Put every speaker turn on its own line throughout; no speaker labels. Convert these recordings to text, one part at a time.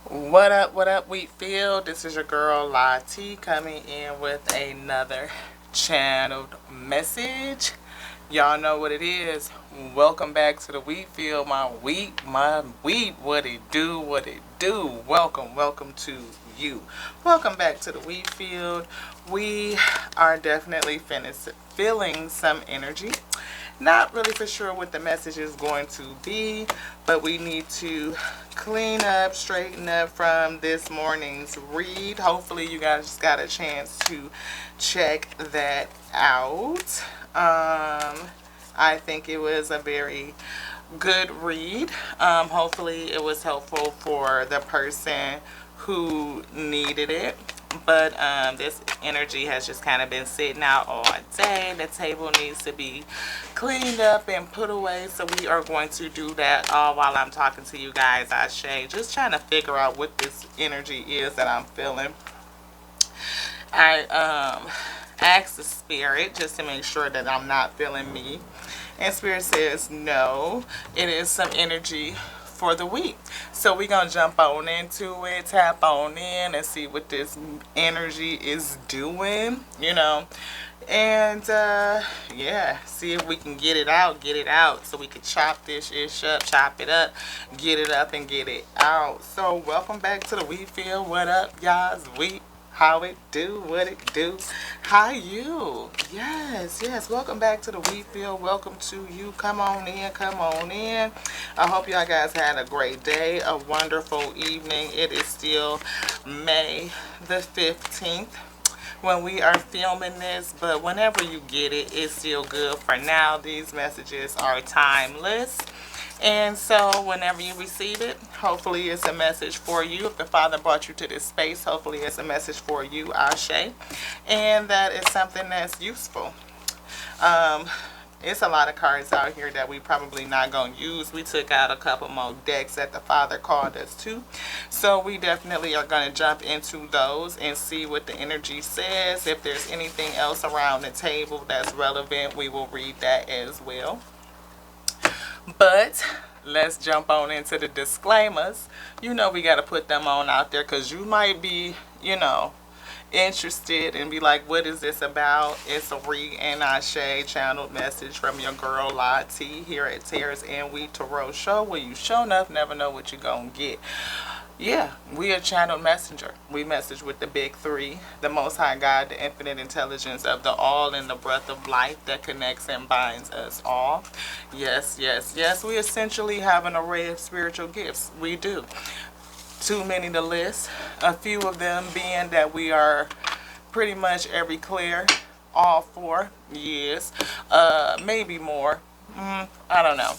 What up, Wheatfield? This is your girl Lati coming in with another channeled message. Y'all know what it is. Welcome back to the Wheatfield. My wheat, what it do, what it do. Welcome to you. Welcome back to the Wheatfield. We are definitely feeling some energy. Not really for sure what the message is going to be, but we need to clean up, straighten up from this morning's read. Hopefully you guys got a chance to check that out. I think it was a very good read. Hopefully it was helpful for the person who needed it. But this energy has just kind of been sitting out all day. The table needs to be cleaned up and put away. So we are going to do that all while I'm talking to you guys. Just trying to figure out what this energy is that I'm feeling. I asked the spirit just to make sure that I'm not feeling me. And spirit says no. It is some energy for the week. So we're going to jump on into it, tap on in and see what this energy is doing, And yeah, see if we can get it out so we can chop this ish up, chop it up, get it up and get it out. So welcome back to the Wheatfield. What up, y'all? How it do, what it do, how you? Yes, welcome back to the Wheatfield. Welcome to you. Come on in. I hope y'all guys had a great day, a wonderful evening. It is still May the 15th when we are filming this, but whenever you get it, it's still good. For now, these messages are timeless. And so whenever you receive it, hopefully it's a message for you. If the Father brought you to this space, hopefully it's a message for you, Ashe. And that is something that's useful. It's a lot of cards out here that we probably not going to use. We took out a couple more decks that the Father called us to. So we definitely are going to jump into those and see what the energy says. If there's anything else around the table that's relevant, we will read that as well. But let's jump on into the disclaimers. We got to put them on out there because you might be, interested and be like, what is this about? It's a Re and Ashe channeled message from your girl Lati here at Tears and Wheat Tarot Show, where you show enough never know what you're going to get. Yeah, we are channeled messenger. We message with the big three, the Most High God, the infinite intelligence of the all, and the breath of life that connects and binds us all. Yes. We essentially have an array of spiritual gifts. We do. Too many to list. A few of them being that we are pretty much every clear, all four. Yes. Maybe more. I don't know.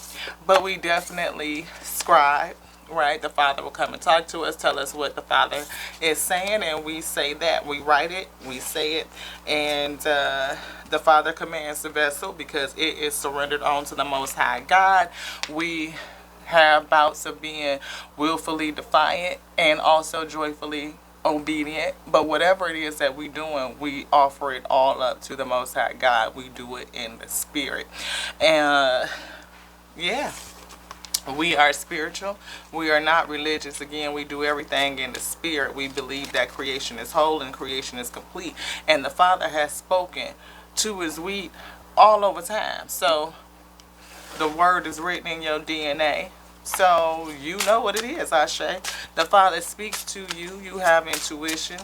But we definitely scribe. Right, the Father will come and talk to us, tell us what the Father is saying, and we say that. We write it, we say it, and the Father commands the vessel because it is surrendered on to the Most High God. We have bouts of being willfully defiant and also joyfully obedient, but whatever it is that we're doing, we offer it all up to the Most High God. We do it in the Spirit, and yeah. We are spiritual. We are not religious. Again, we do everything in the spirit. We believe that creation is whole and creation is complete. And the Father has spoken to his wheat all over time. So the word is written in your DNA. So you know what it is, Ashe. The Father speaks to you. You have intuition.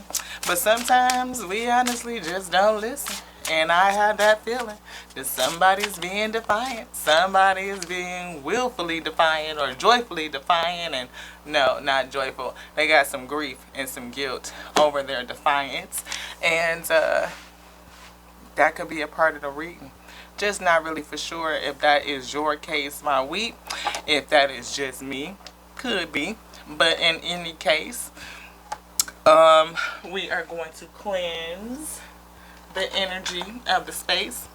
But sometimes we honestly just don't listen. And I have that feeling that somebody's being defiant. Somebody is being willfully defiant or joyfully defiant. And no, not joyful. They got some grief and some guilt over their defiance. And that could be a part of the reading. Just not really for sure if that is your case, my wheat. If that is just me, could be. But in any case, we are going to cleanse the energy of the space,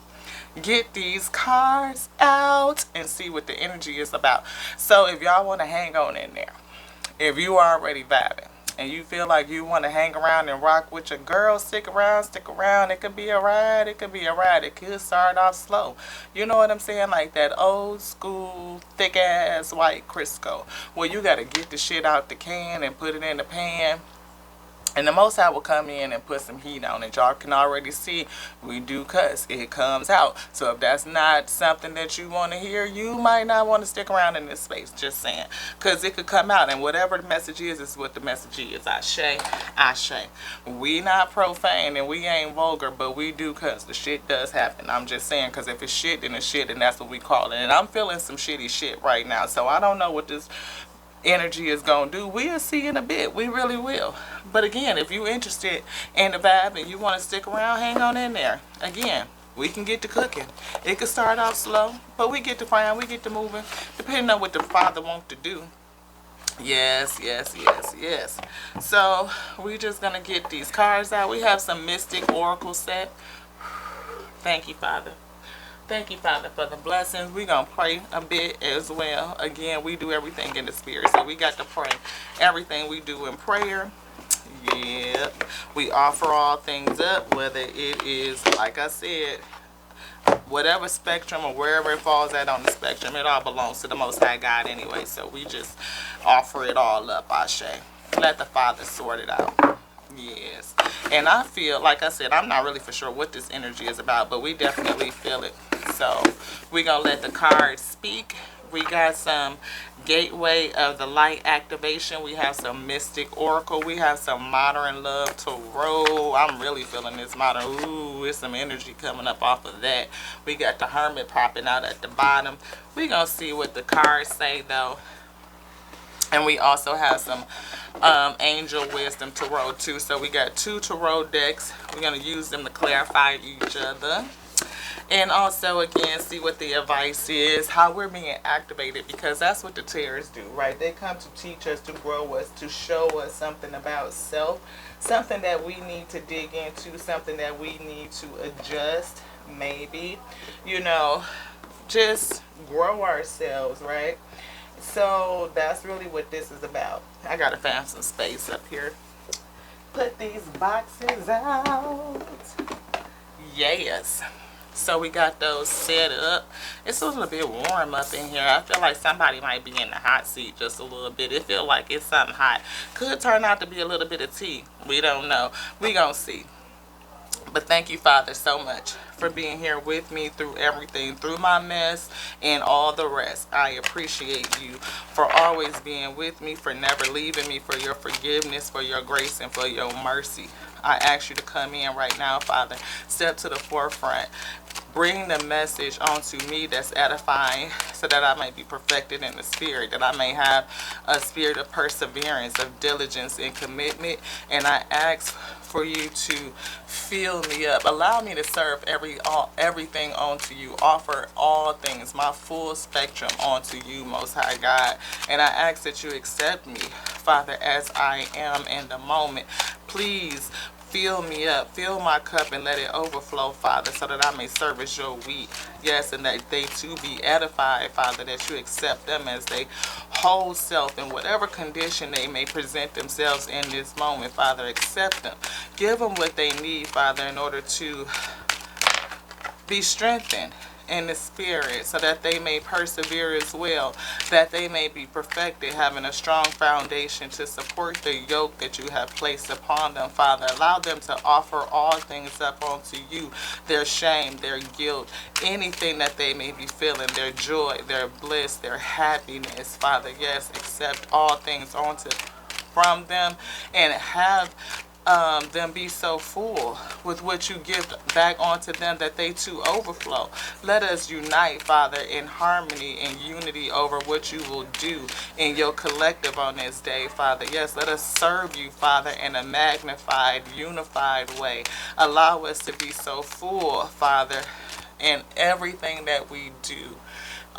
get these cards out and see what the energy is about. So if y'all want to hang on in there, if you are already vibing, and you feel like you want to hang around and rock with your girl, stick around, stick around. It could be a ride, it could be a ride. It could start off slow. You know what I'm saying? Like that old school, thick ass white Crisco. Well, you got to get the shit out the can and put it in the pan, and the Most High will come in and put some heat on it. Y'all can already see we do cuss. It comes out. So if that's not something that you want to hear, you might not want to stick around in this space. Just saying. Because it could come out. And whatever the message is what the message is. Ashe, ashe. We not profane and we ain't vulgar, but we do cuss. The shit does happen. I'm just saying. Because if it's shit, then it's shit. And that's what we call it. And I'm feeling some shitty shit right now. So I don't know what this energy is gonna do. We'll see in a bit. We really will. But again, if you're interested in the vibe and you want to stick around, hang on in there. Again, we can get to cooking. It could start off slow, but we get to frying, we get to moving, depending on what the Father wants to do. Yes, yes, yes, yes. So we just gonna get these cards out. We have some Mystic Oracle set. Thank you, Father. Thank you, Father, for the blessings. We're going to pray a bit as well. Again, we do everything in the spirit. So we got to pray everything we do in prayer. Yep. We offer all things up, whether it is, like I said, whatever spectrum or wherever it falls at on the spectrum, it all belongs to the Most High God anyway. So we just offer it all up, Ashe. Let the Father sort it out. Yes. And I feel, like I said, I'm not really for sure what this energy is about, but we definitely feel it. So we're going to let the cards speak. We got some Gateway of the Light activation. We have some Mystic Oracle. We have some Modern Love Tarot. I'm really feeling this modern. Ooh, there's some energy coming up off of that. We got the Hermit popping out at the bottom. We're going to see what the cards say, though. And we also have some Angel Wisdom Tarot too. So we got 2 Tarot decks. We're going to use them to clarify each other. And also, again, see what the advice is, how we're being activated, because that's what the tarot do, right? They come to teach us, to grow us, to show us something about self, something that we need to dig into, something that we need to adjust, maybe, you know, just grow ourselves, right? So that's really what this is about. I gotta find some space up here. Put these boxes out. Yes. So we got those set up. It's a little bit warm up in here. I feel like somebody might be in the hot seat just a little bit. It feels like it's something hot. Could turn out to be a little bit of tea. We don't know. We gonna see. But thank you, Father, so much for being here with me through everything, through my mess and all the rest. I appreciate you for always being with me, for never leaving me, for your forgiveness, for your grace, and for your mercy. I ask you to come in right now, Father. Step to the forefront. Bring the message onto me that's edifying, so that I may be perfected in the spirit, that I may have a spirit of perseverance, of diligence and commitment. And I ask for you to fill me up. Allow me to serve everything onto you. Offer all things, my full spectrum onto you, Most High God. And I ask that you accept me, Father, as I am in the moment. Please fill me up, fill my cup, and let it overflow, Father, so that I may service your wheat. Yes, and that they too be edified, Father, that you accept them as they whole self in whatever condition they may present themselves in this moment, Father. Accept them. Give them what they need, Father, in order to be strengthened in the spirit, so that they may persevere as well, that they may be perfected, having a strong foundation to support the yoke that you have placed upon them, Father. Allow them to offer all things up unto you, their shame, their guilt, anything that they may be feeling, their joy, their bliss, their happiness, Father. Yes, accept all things from them, and have them be so full with what you give back onto them that they too overflow. Let us unite, Father, in harmony and unity over what you will do in your collective on this day, Father. Yes, let us serve you, Father, in a magnified, unified way. Allow us to be so full, Father, in everything that we do.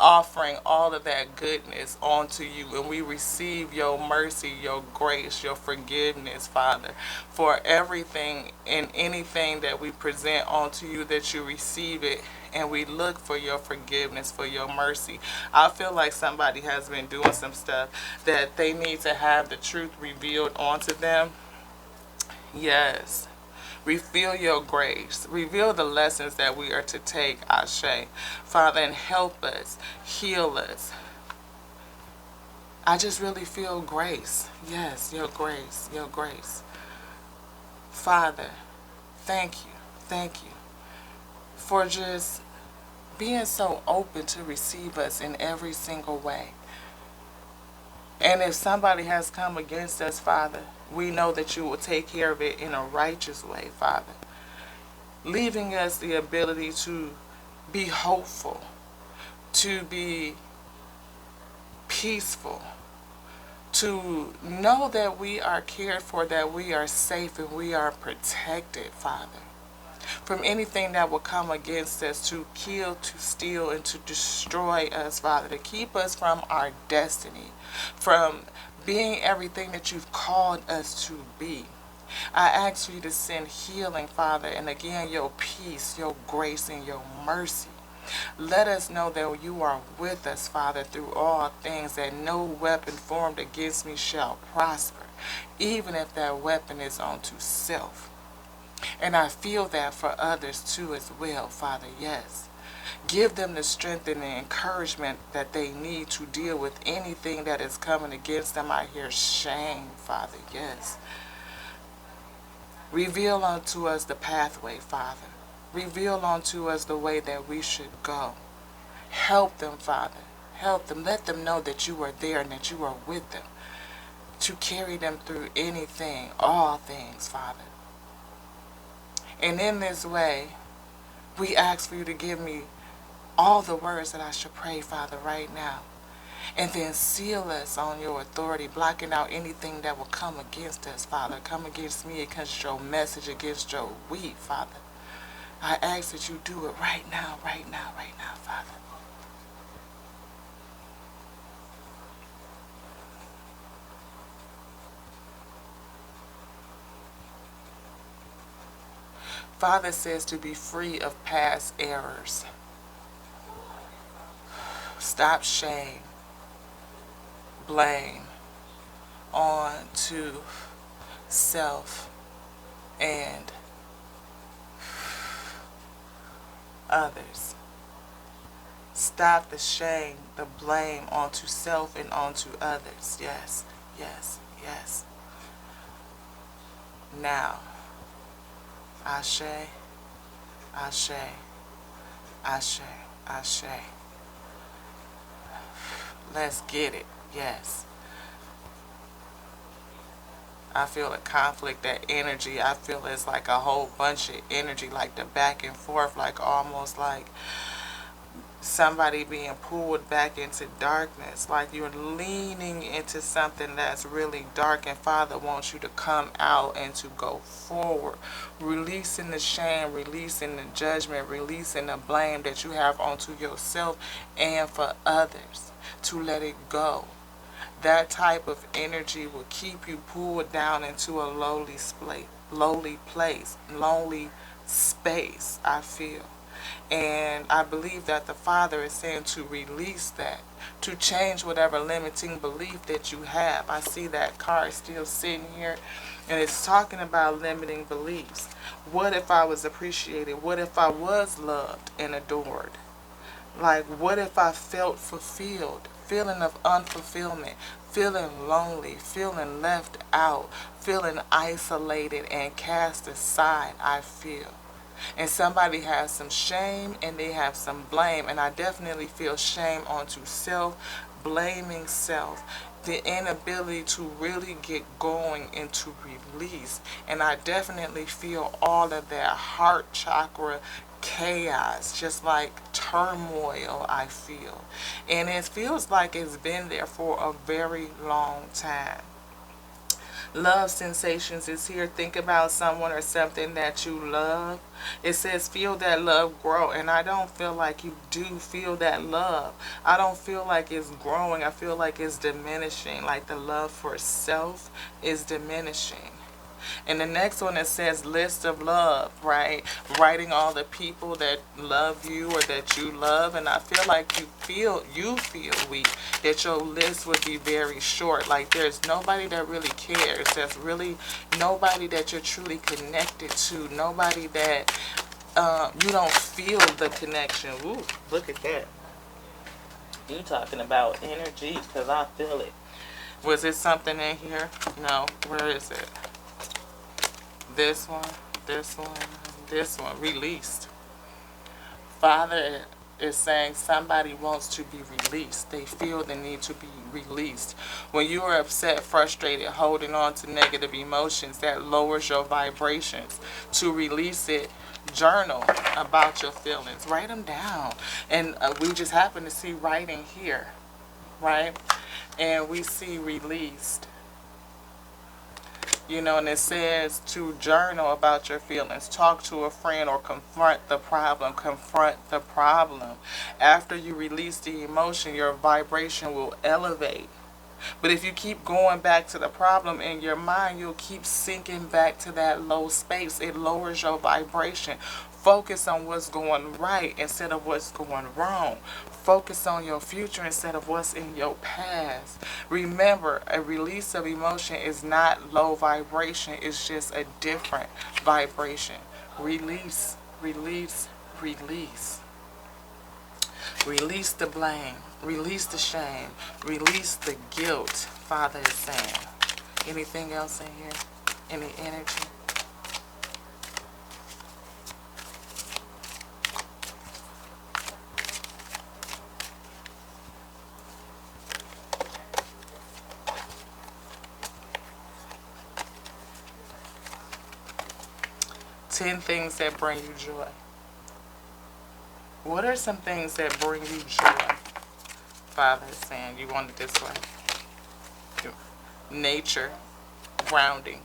offering all of that goodness onto you, and we receive your mercy, your grace, your forgiveness, Father, for everything and anything that we present onto you, that you receive it, and we look for your forgiveness, for your mercy. I feel like somebody has been doing some stuff that they need to have the truth revealed onto them. Yes. Reveal your grace. Reveal the lessons that we are to take, Ashe. Father, and help us. Heal us. I just really feel grace. Yes, your grace. Your grace. Father, thank you. Thank you for just being so open to receive us in every single way. And if somebody has come against us, Father, we know that you will take care of it in a righteous way, Father, leaving us the ability to be hopeful, to be peaceful, to know that we are cared for, that we are safe, and we are protected, Father, from anything that will come against us to kill, to steal, and to destroy us, Father, to keep us from our destiny, from being everything that you've called us to be. I ask you to send healing, Father, and again, your peace, your grace, and your mercy. Let us know that you are with us, Father, through all things, that no weapon formed against me shall prosper, even if that weapon is unto self. And I feel that for others too as well, Father, yes. Give them the strength and the encouragement that they need to deal with anything that is coming against them. I hear shame, Father, yes. Reveal unto us the pathway, Father. Reveal unto us the way that we should go. Help them, Father. Help them. Let them know that you are there and that you are with them, to carry them through anything, all things, Father. And in this way, we ask for you to give me all the words that I should pray, Father, right now. And then seal us on your authority, blocking out anything that will come against us, Father. Come against me, against your message, against your wheat, Father. I ask that you do it right now, right now, right now, Father. Father says to be free of past errors. Stop shame, blame on to self and others. Stop the shame, the blame onto self and onto others. Yes, yes, yes. Now, Ashe, Ashe, Ashe, Ashe. Let's get it. Yes. I feel a conflict, that energy. I feel it's like a whole bunch of energy, like the back and forth, like almost like somebody being pulled back into darkness, like you're leaning into something that's really dark, and Father wants you to come out and to go forward, releasing the shame, releasing the judgment, releasing the blame that you have onto yourself and for others, to let it go. That type of energy will keep you pulled down into a lowly place, lonely space, I feel. And I believe that the Father is saying to release that, to change whatever limiting belief that you have. I see that card still sitting here, and it's talking about limiting beliefs. What if I was appreciated? What if I was loved and adored? Like, what if I felt fulfilled? Feeling of unfulfillment, feeling lonely, feeling left out, feeling isolated and cast aside, I feel. And somebody has some shame and they have some blame. And I definitely feel shame onto self, blaming self. The inability to really get going and to release. And I definitely feel all of that heart chakra chaos, just like turmoil, I feel. And it feels like it's been there for a very long time. Love sensations is here. Think about someone or something that you love. It says feel that love grow. And I don't feel like you do feel that love. I don't feel like it's growing. I feel like it's diminishing. Like the love for self is diminishing. And the next one, it says list of love, right? Writing all the people that love you or that you love. And I feel like you feel weak, that your list would be very short. Like there's nobody that really cares. There's really nobody that you're truly connected to. Nobody that you don't feel the connection. Ooh, look at that. You talking about energy, because I feel it. Was it something in here? No. Where is it? This one, this one, this one. Released. Father is saying somebody wants to be released. They feel the need to be released. When you are upset, frustrated, holding on to negative emotions, that lowers your vibrations. To release it, journal about your feelings. Write them down. And we just happen to see writing here, right? And we see released. You know, and it says to journal about your feelings. Talk to a friend or confront the problem. Confront the problem. After you release the emotion, your vibration will elevate. But if you keep going back to the problem in your mind, you'll keep sinking back to that low space. It lowers your vibration. Focus on what's going right instead of what's going wrong. Focus on your future instead of what's in your past. Remember, a release of emotion is not low vibration. It's just a different vibration. Release, release, release. Release the blame. Release the shame. Release the guilt, Father is saying. Anything else in here? Any energy? Ten things that bring you joy. What are some things that bring you joy? Father is saying, you want it this way. Nature, grounding.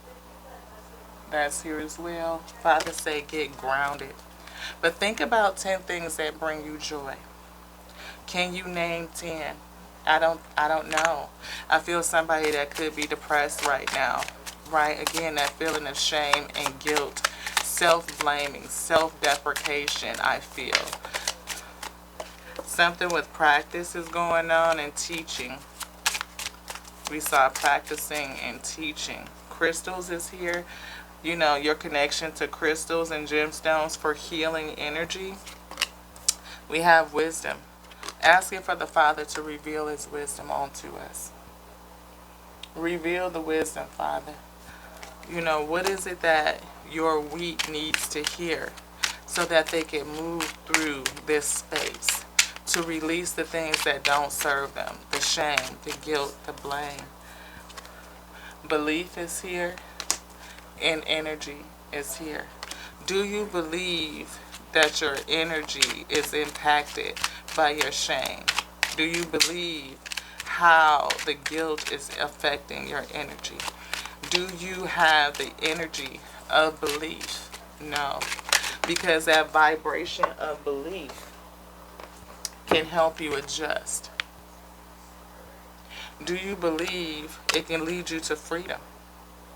That's here as well. Father say get grounded. But think about 10 things that bring you joy. Can you name 10? I don't know. I feel somebody that could be depressed right now. Right? Again, that feeling of shame and guilt. Self-blaming, self-deprecation, I feel. Something with practice is going on and teaching. We saw practicing and teaching. Crystals is here. You know, your connection to crystals and gemstones for healing energy. We have wisdom. Asking for the Father to reveal His wisdom onto us. Reveal the wisdom, Father. You know, what is it that your wheat needs to hear so that they can move through this space to release the things that don't serve them, the shame, the guilt, the blame. Belief is here and energy is here. Do you believe that your energy is impacted by your shame? Do you believe how the guilt is affecting your energy? Do you have the energy of belief? No. Because that vibration of belief can help you adjust. Do you believe it can lead you to freedom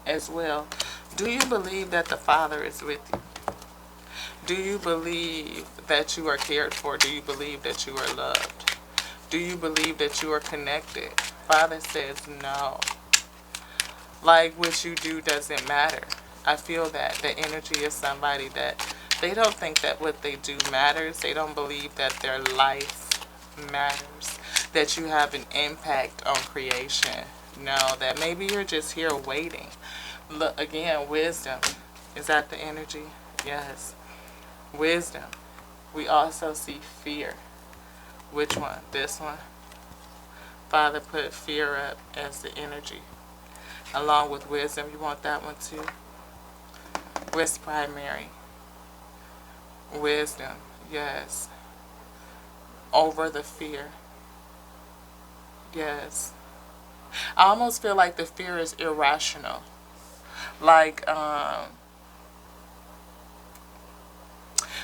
as well? Do you believe that the Father is with you? Do you believe that you are cared for? Do you believe that you are loved? Do you believe that you are connected? Father says no. Like what you do doesn't matter. I feel that the energy is somebody that they don't think that what they do matters. They don't believe that their life matters. That you have an impact on creation. No, that maybe you're just here waiting. Look, again, wisdom. Is that the energy? Yes. Wisdom. We also see fear. Which one? This one? Father put fear up as the energy. Along with wisdom. You want that one too? What's primary? Wisdom. Yes. Over the fear. Yes. I almost feel like the fear is irrational. Like,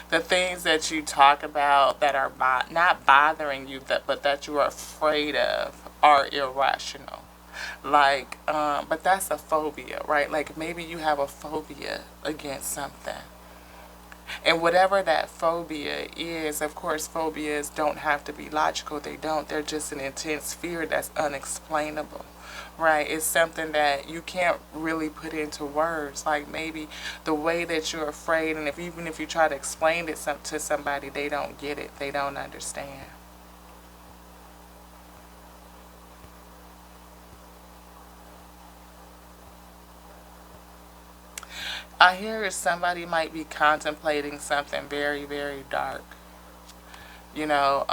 the things that you talk about that are not bothering you, but that you are afraid of, are irrational. Like, but that's a phobia, right? Like maybe you have a phobia against something. And whatever that phobia is, of course, phobias don't have to be logical. They don't. They're just an intense fear that's unexplainable, right? It's something that you can't really put into words. Like maybe the way that you're afraid, and even if you try to explain it to somebody, they don't get it. They don't understand. I hear somebody might be contemplating something very, very dark. You know,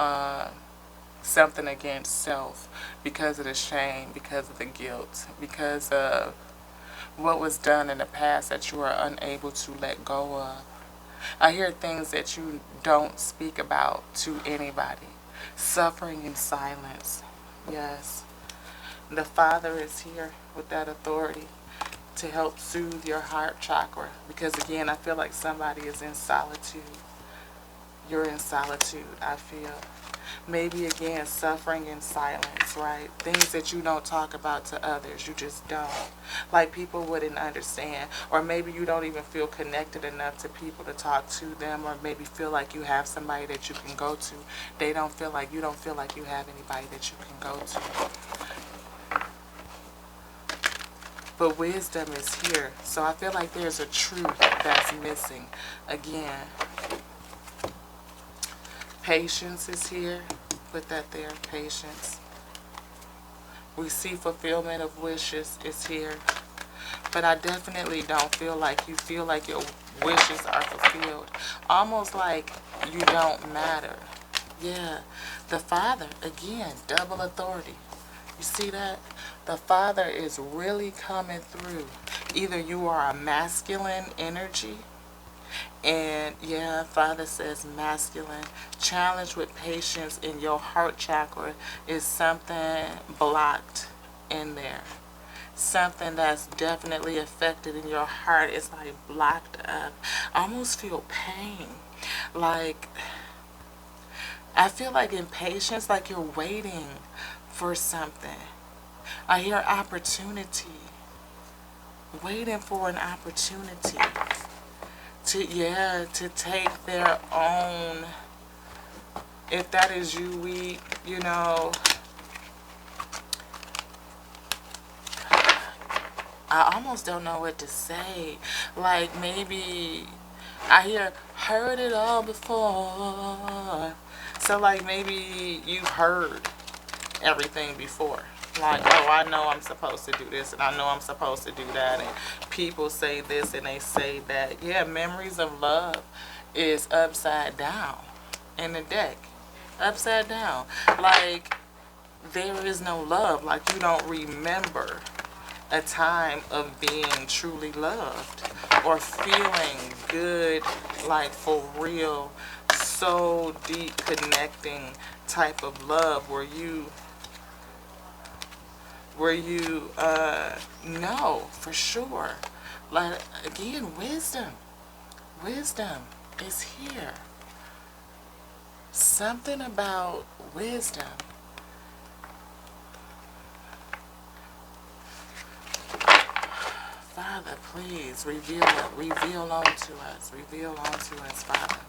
something against self because of the shame, because of the guilt, because of what was done in the past that you are unable to let go of. I hear things that you don't speak about to anybody. Suffering in silence. Yes. The Father is here with that authority to help soothe your heart chakra. Because again, I feel like somebody is in solitude. You're in solitude, I feel. Maybe again, suffering in silence, right? Things that you don't talk about to others, you just don't. Like people wouldn't understand. Or maybe you don't even feel connected enough to people to talk to them, or maybe feel like you have somebody that you can go to. They don't feel like, you don't feel like you have anybody that you can go to. But wisdom is here. So I feel like there's a truth that's missing. Again, patience is here. Put that there, patience. We see fulfillment of wishes is here. But I definitely don't feel like you feel like your wishes are fulfilled. Almost like you don't matter. Yeah. The Father, again, double authority. You see that? The Father is really coming through. Either you are a masculine energy, and yeah, Father says masculine. Challenge with patience in your heart chakra is something blocked in there. Something that's definitely affected in your heart is like blocked up. I almost feel pain. Like, I feel like impatience, like you're waiting for something. I hear opportunity. Waiting for an opportunity to take their own. If that is you, you know, I almost don't know what to say. Like maybe I hear heard it all before. So like maybe you've heard everything before. Like, oh, I know I'm supposed to do this, and I know I'm supposed to do that, and people say this and they say that. Yeah, memories of love is upside down in the deck. Upside down. Like, there is no love. Like, you don't remember a time of being truly loved or feeling good, like for real, so deep connecting type of love where you know for sure. Like again, wisdom is here. Something about wisdom. Father, please reveal onto us, Father.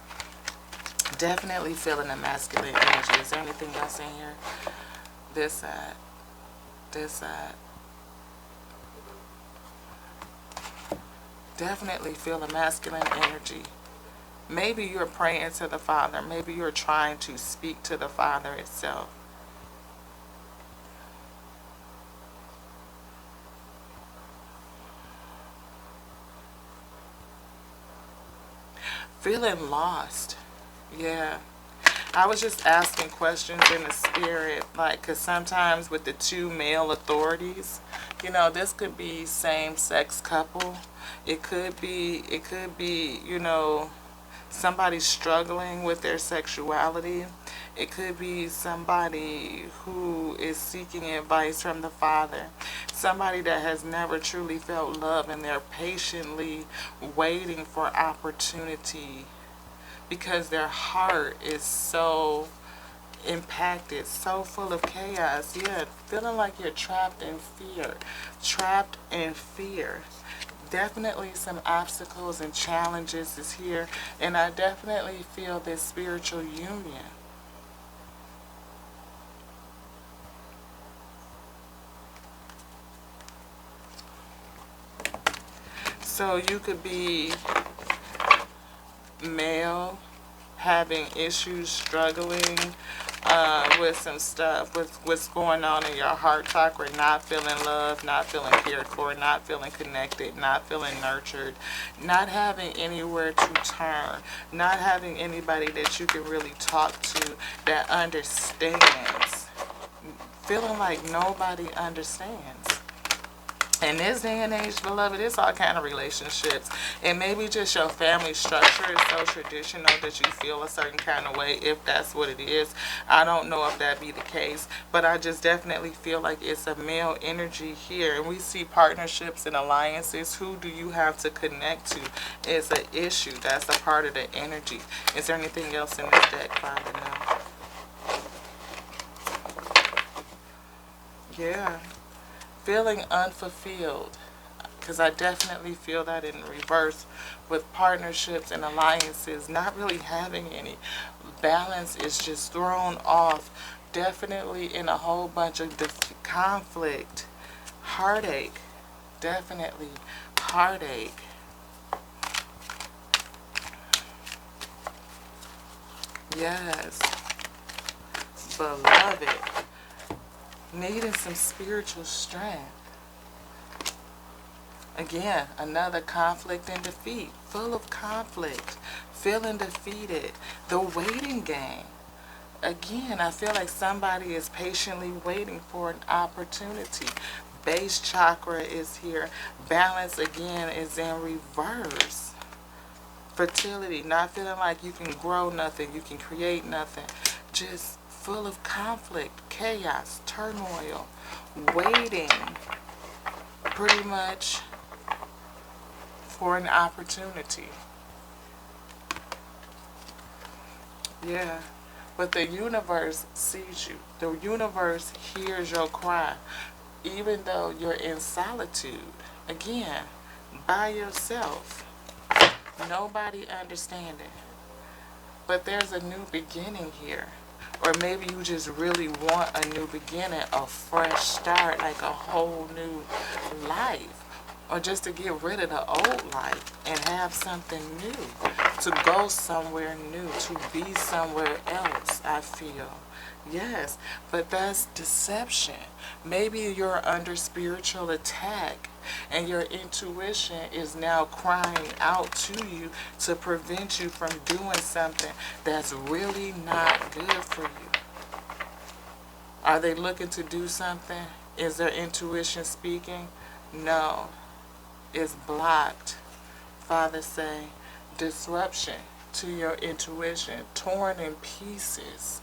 Definitely feeling a masculine energy. Is there anything else in here? This side. This side. Definitely feel a masculine energy. Maybe you're praying to the Father. Maybe you're trying to speak to the Father itself. Feeling lost. Yeah. I was just asking questions in the spirit, like, because sometimes with the two male authorities, you know, this could be same-sex couple. It could be, you know, somebody struggling with their sexuality. It could be somebody who is seeking advice from the Father. Somebody that has never truly felt love and they're patiently waiting for opportunity because their heart is so impacted, so full of chaos. Yeah, feeling like you're trapped in fear. Trapped in fear. Definitely some obstacles and challenges is here, and I definitely feel this spiritual union. So you could be male, having issues, struggling with some stuff, with what's going on in your heart chakra, not feeling loved, not feeling cared for, not feeling connected, not feeling nurtured, not having anywhere to turn, not having anybody that you can really talk to that understands, feeling like nobody understands. In this day and age, beloved, it's all kind of relationships. And maybe just your family structure is so traditional that you feel a certain kind of way, if that's what it is. I don't know if that be the case, but I just definitely feel like it's a male energy here. And we see partnerships and alliances. Who do you have to connect to is an issue. That's a part of the energy. Is there anything else in this deck, Father? No. Yeah. Feeling unfulfilled, because I definitely feel that in reverse with partnerships and alliances, not really having any balance is just thrown off, definitely in a whole bunch of conflict, heartache, definitely heartache. Yes, beloved, needing some spiritual strength. Again, another conflict and defeat, full of conflict, feeling defeated, the waiting game. Again, I feel like somebody is patiently waiting for an opportunity. Base chakra is here. Balance, again, is in reverse. Fertility, not feeling like you can grow nothing, you can create nothing. Just full of conflict, chaos, turmoil, waiting, pretty much for an opportunity. Yeah. But the universe sees you. The universe hears your cry. Even though you're in solitude. Again, by yourself. Nobody understanding. But there's a new beginning here. Or maybe you just really want a new beginning, a fresh start, like a whole new life. Or just to get rid of the old life and have something new. To go somewhere new, to be somewhere else, I feel. Yes, but that's deception. Maybe you're under spiritual attack and your intuition is now crying out to you to prevent you from doing something that's really not good for you. Are they looking to do something? Is their intuition speaking? No. It's blocked. Father say, disruption to your intuition, torn in pieces.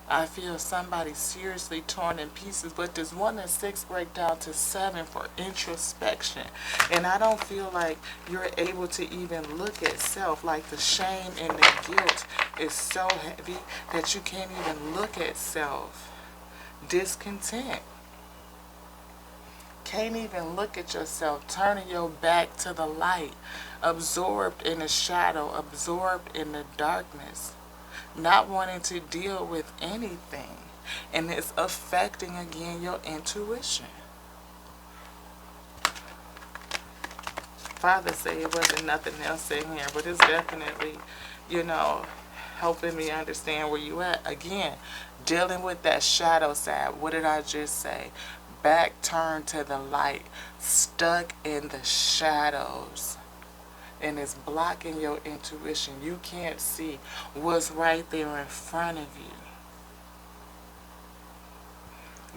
I feel somebody seriously torn in pieces, but this 1 and 6 break down to 7 for introspection. And I don't feel like you're able to even look at self, like the shame and the guilt is so heavy that you can't even look at self. Discontent. Can't even look at yourself, turning your back to the light, absorbed in the shadow, absorbed in the darkness, not wanting to deal with anything, and it's affecting again your intuition. Father say it wasn't nothing else in here, but it's definitely, helping me understand where you at. Again, dealing with that shadow side. What did I just say? Back turned to the light, stuck in the shadows, and it's blocking your intuition. You can't see what's right there in front of you.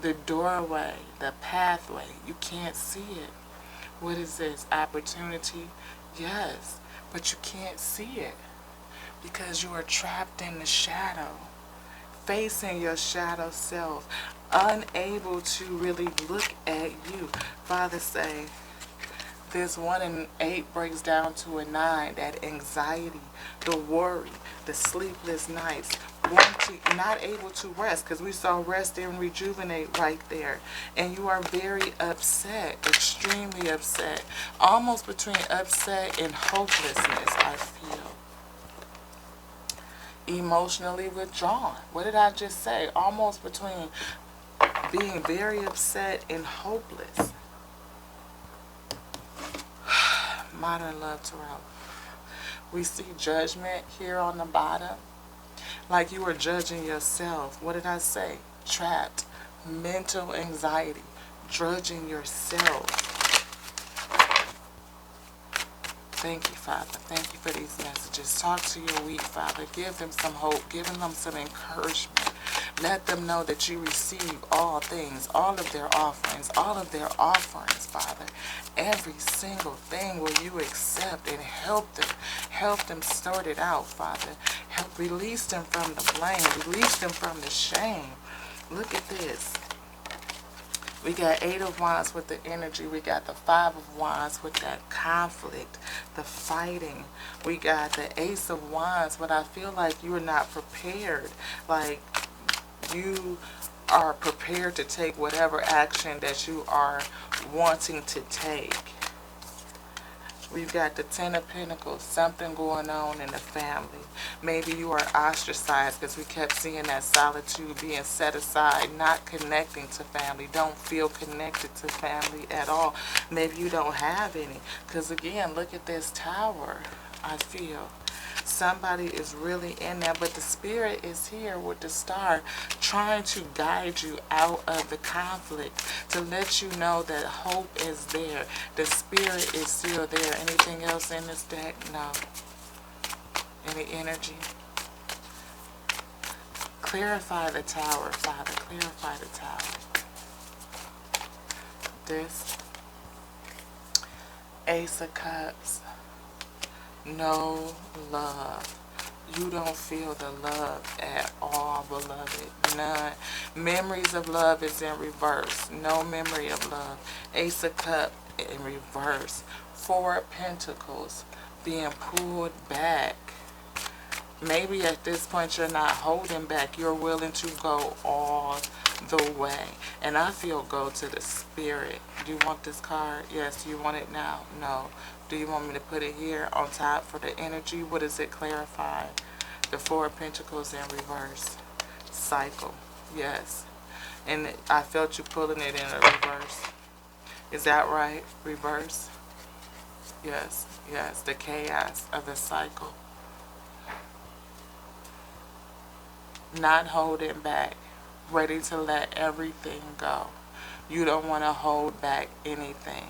The doorway, the pathway, you can't see it. What is this? Opportunity? Yes, but you can't see it. because you are trapped in the shadow, facing your shadow self, unable to really look at you. Father say, this 1 in 8 breaks down to a 9. That anxiety, the worry, the sleepless nights, not able to rest, because we saw rest and rejuvenate right there. And you are very upset, extremely upset, almost between upset and hopelessness, I feel. Emotionally withdrawn. What did I just say? Almost between being very upset and hopeless. Modern love tarot. We see judgment here on the bottom. Like you are judging yourself. What did I say? Trapped. Mental anxiety. Judging yourself. Thank you, Father. Thank you for these messages. Talk to your weak, Father. Give them some hope. Give them some encouragement. Let them know that you receive all things, all of their offerings, Father. Every single thing will you accept and help them sort it out, Father. Help release them from the blame, release them from the shame. Look at this. We got 8 of Wands with the energy. We got the 5 of Wands with that conflict, the fighting. We got the Ace of Wands, but I feel like you are not prepared. Like you are prepared to take whatever action that you are wanting to take. We've got the 10 of Pentacles, something going on in the family. Maybe you are ostracized because we kept seeing that solitude, being set aside, not connecting to family. Don't feel connected to family at all. Maybe you don't have any. Because again, look at this Tower, I feel. Somebody is really in there, but the Spirit is here with the Star trying to guide you out of the conflict, to let you know that hope is there. The Spirit is still there. Anything else in this deck? No. Any energy? Clarify the Tower, Father. Clarify the Tower. This Ace of Cups. No love. You don't feel the love at all, beloved. None. Memories of love is in reverse. No memory of love. Ace of Cups in reverse. 4 of Pentacles being pulled back. Maybe at this point you're not holding back. You're willing to go all the way. And I feel go to the Spirit. Do you want this card? Yes. Do you want it now? No. Do you want me to put it here on top for the energy? What does it clarify? The 4 of Pentacles in reverse. Cycle. Yes. And I felt you pulling it in a reverse. Is that right? Reverse? Yes. Yes. The chaos of the cycle. Not holding back. Ready to let everything go. You don't want to hold back anything.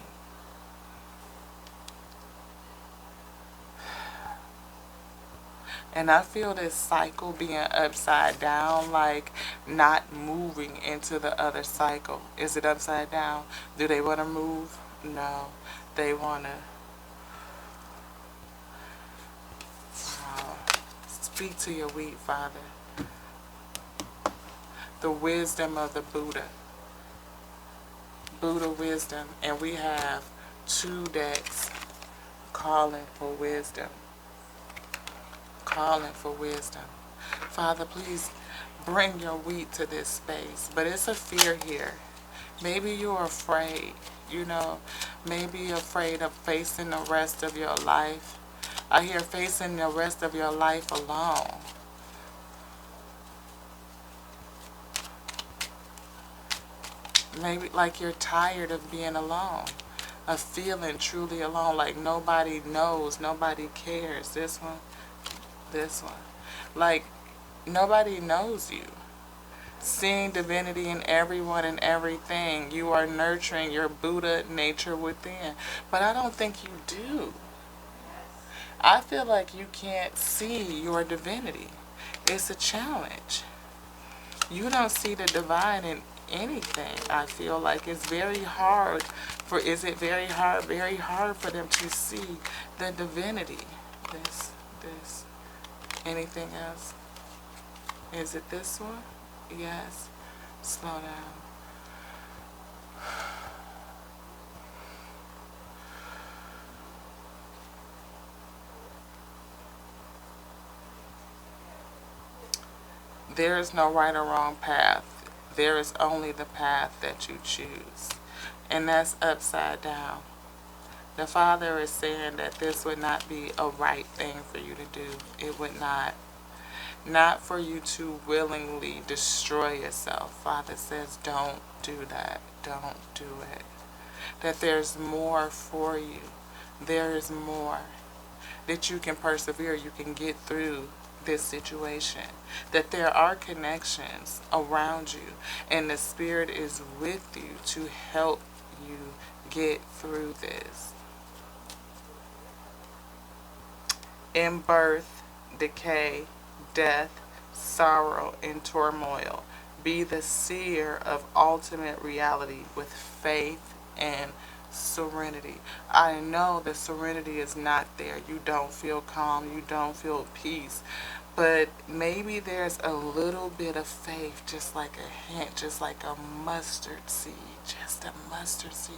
And I feel this cycle being upside down, like not moving into the other cycle. Is it upside down? Do they want to move? No. They want to speak to your weak, Father. The wisdom of the Buddha. Buddha wisdom. And we have 2 decks calling for wisdom. Calling for wisdom. Father, please bring your wheat to this space. But it's a fear here. Maybe you're afraid, you know. Maybe you're afraid of facing the rest of your life. I hear facing the rest of your life alone. Maybe like you're tired of being alone. Of feeling truly alone. Like nobody knows. Nobody cares. This one. This one. Like nobody knows you. Seeing divinity in everyone and everything. You are nurturing your Buddha nature within. But I don't think you do. I feel like you can't see your divinity. It's a challenge. You don't see the divine in anything. I feel like it's very hard for, is it very hard? Very hard for them to see the divinity. This. Anything else? Is it this one? Yes. Slow down. There is no right or wrong path. There is only the path that you choose. And that's upside down. The Father is saying that this would not be a right thing for you to do. It would not. Not for you to willingly destroy yourself. Father says, don't do that. Don't do it. That there's more for you. There is more. That you can persevere. You can get through this situation. That there are connections around you. And the Spirit is with you to help you get through this. In birth, decay, death, sorrow, and turmoil, be the seer of ultimate reality with faith and serenity. I know the serenity is not there. You don't feel calm. You don't feel peace. But maybe there's a little bit of faith, just like a hint, just like a mustard seed, just a mustard seed.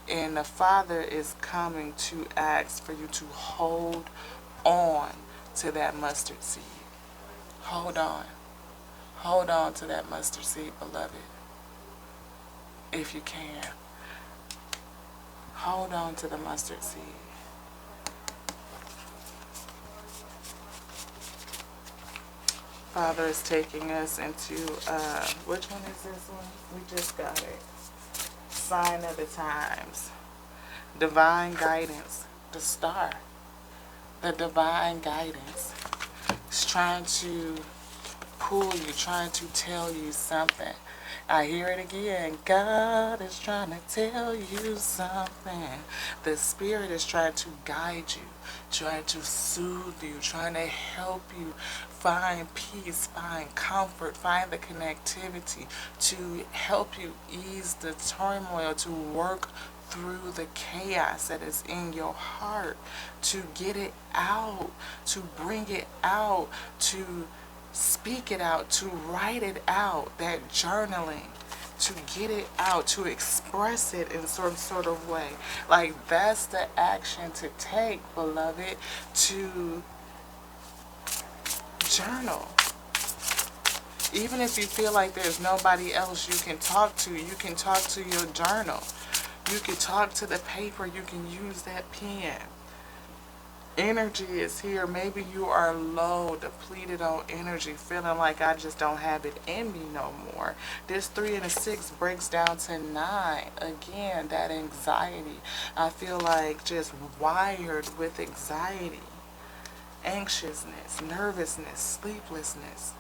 And the Father is coming to ask for you to hold on to that mustard seed. Hold on. Hold on to that mustard seed, beloved. If you can. Hold on to the mustard seed. Father is taking us into, which one is this one? We just got it. Sign of the times. Divine guidance. The star. The divine guidance. It's trying to pull you, trying to tell you something. I hear it again. God is trying to tell you something. The Spirit is trying to guide you, trying to soothe you, trying to help you find peace, find comfort, find the connectivity, to help you ease the turmoil, to work through the chaos that is in your heart, to get it out, to bring it out, to speak it out, to write it out, that journaling, to get it out, to express it in some sort of way. Like, that's the action to take, beloved, to journal. Even if you feel like there's nobody else you can talk to, you can talk to your journal. You can talk to the paper, you can use that pen. Energy is here. Maybe you are low, depleted on energy, feeling like I just don't have it in me no more. This 3 and a 6 breaks down to 9. Again, that anxiety. I feel like just wired with anxiety, anxiousness, nervousness, sleeplessness,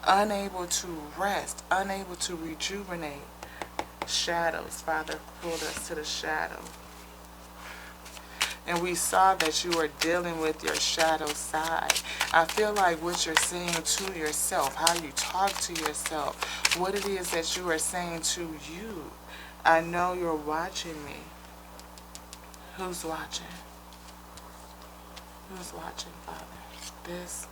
unable to rest, unable to rejuvenate. Shadows. Father pulled us to the shadow. And we saw that you are dealing with your shadow side. I feel like what you're saying to yourself, how you talk to yourself, what it is that you are saying to you. I know you're watching me. Who's watching? Who's watching, Father? This.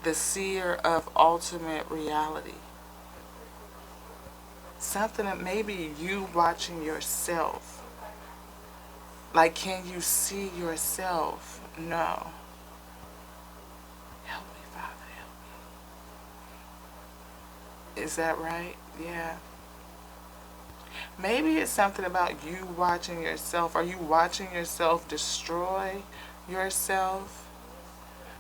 The seer of ultimate reality. Something that maybe you watching yourself. Like, can you see yourself? No. Help me, Father, help me. Is that right? Yeah. Maybe it's something about you watching yourself. Are you watching yourself destroy yourself?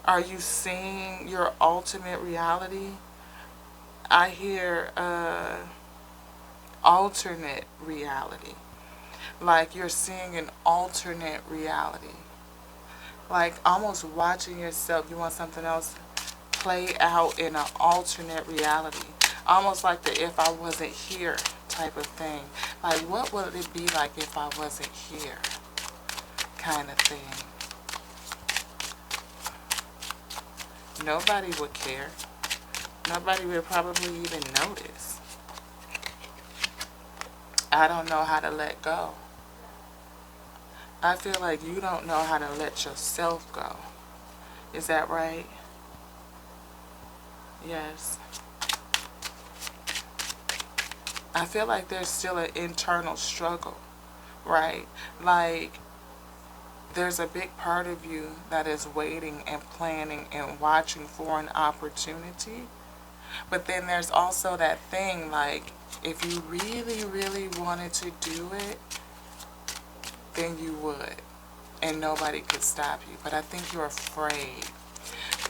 Are you seeing your ultimate reality? I hear alternate reality. Like you're seeing an alternate reality. Like almost watching yourself. You want something else play out in an alternate reality. Almost like the if I wasn't here type of thing. Like what would it be like if I wasn't here kind of thing. Nobody would care. Nobody would probably even notice. I don't know how to let go. I feel like you don't know how to let yourself go. Is that right? Yes. I feel like there's still an internal struggle, right? Like, there's a big part of you that is waiting and planning and watching for an opportunity. But then there's also that thing, like, if you really, really wanted to do it, then you would. And nobody could stop you. But I think you're afraid.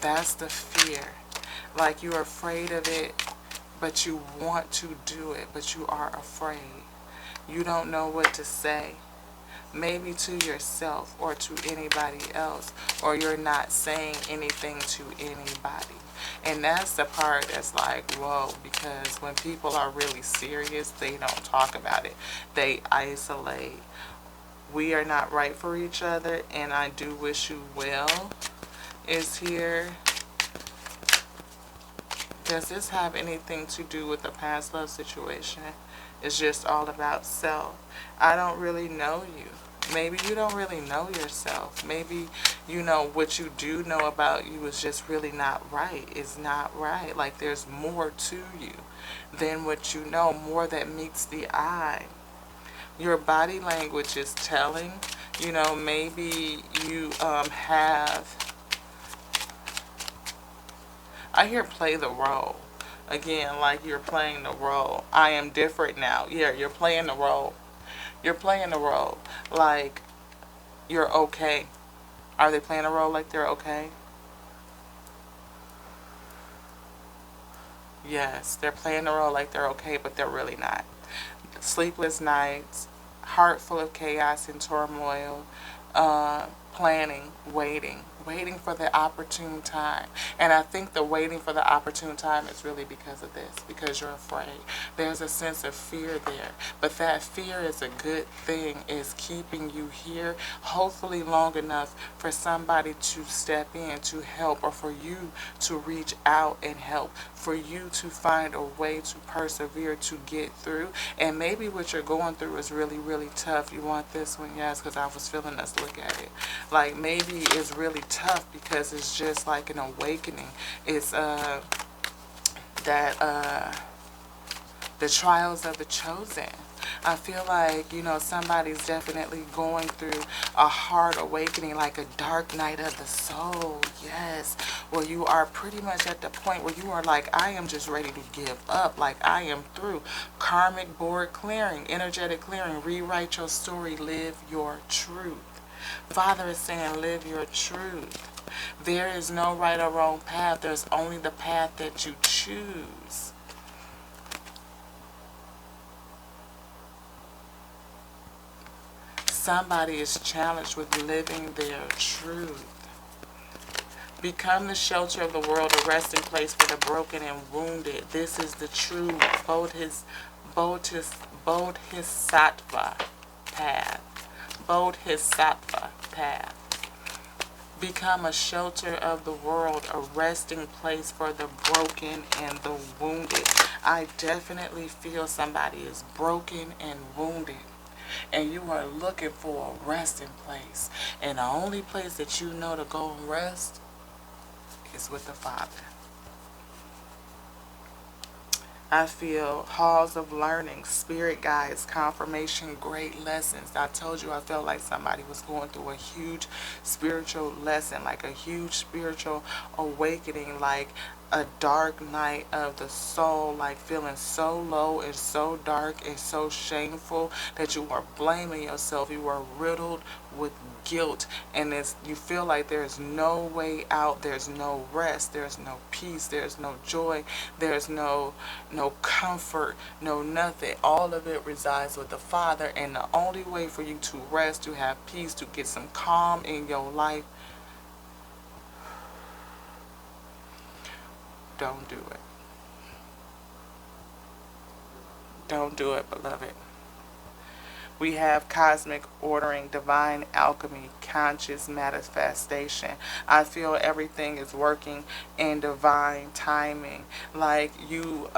That's the fear. Like, you're afraid of it, but you want to do it, but you are afraid. You don't know what to say. Maybe to yourself or to anybody else, or you're not saying anything to anybody. And that's the part that's like, whoa, because when people are really serious, they don't talk about it. They isolate. We are not right for each other, and I do wish you well is here. Does this have anything to do with the past love situation? It's just all about self. I don't really know you. Maybe you don't really know yourself. Maybe, you know, what you do know about you is just really not right. It's not right. Like, there's more to you than what you know, more that meets the eye. Your body language is telling. You know, maybe you have... I hear play the role. Again, like you're playing the role. I am different now. Yeah, you're playing the role. You're playing the role. Like, you're okay. Are they playing a role like they're okay? Yes, they're playing the role like they're okay, but they're really not. Sleepless nights, heart full of chaos and turmoil, planning, waiting for the opportune time. And I think the waiting for the opportune time is really because of this, because you're afraid. There's a sense of fear there, but that fear is a good thing. It's keeping you here, hopefully long enough for somebody to step in to help, or for you to reach out and help, for you to find a way to persevere, to get through. And maybe what you're going through is really, really tough. You want this one? Yes, because I was feeling us. Look at it. Like, maybe it's really tough because it's just like an awakening. It's the trials of the chosen. I feel like, you know, somebody's definitely going through a hard awakening, like a dark night of the soul. Yes. Where you are pretty much at the point where you are like, I am just ready to give up. Like, I am through. Karmic board clearing, energetic clearing. Rewrite your story. Live your truth. Father is saying, live your truth. There is no right or wrong path. There's only the path that you choose. Somebody is challenged with living their truth. Become the shelter of the world, a resting place for the broken and wounded. This is the true Bodhisattva path. Bodhisattva path. Become a shelter of the world, a resting place for the broken and the wounded. I definitely feel somebody is broken and wounded, and you are looking for a resting place. And the only place that you know to go and rest is with the Father. I feel halls of learning, spirit guides, confirmation, great lessons. I told you I felt like somebody was going through a huge spiritual lesson, like a huge spiritual awakening, like a dark night of the soul, like feeling so low and so dark and so shameful that you are blaming yourself. You are riddled with guilt, and you feel like there's no way out. There's no rest. There's no peace. There's no joy. There's no comfort, no nothing. All of it resides with the Father, and the only way for you to rest, to have peace, to get some calm in your life, don't do it. Don't do it, beloved. We have cosmic ordering, divine alchemy, conscious manifestation. I feel everything is working in divine timing. Like, you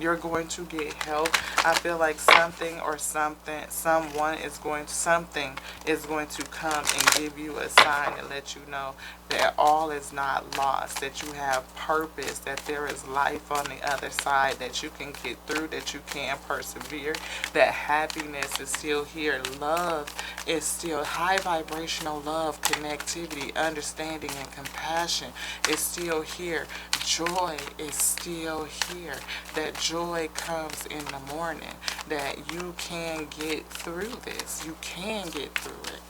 You're going to get help. I feel like something or someone is going to come and give you a sign and let you know that all is not lost, that you have purpose, that there is life on the other side, that you can get through, that you can persevere, that happiness is still here. Love is still high vibrational love, connectivity, understanding, and compassion is still here. Joy is still here. That joy comes in the morning, that you can get through this. You can get through it.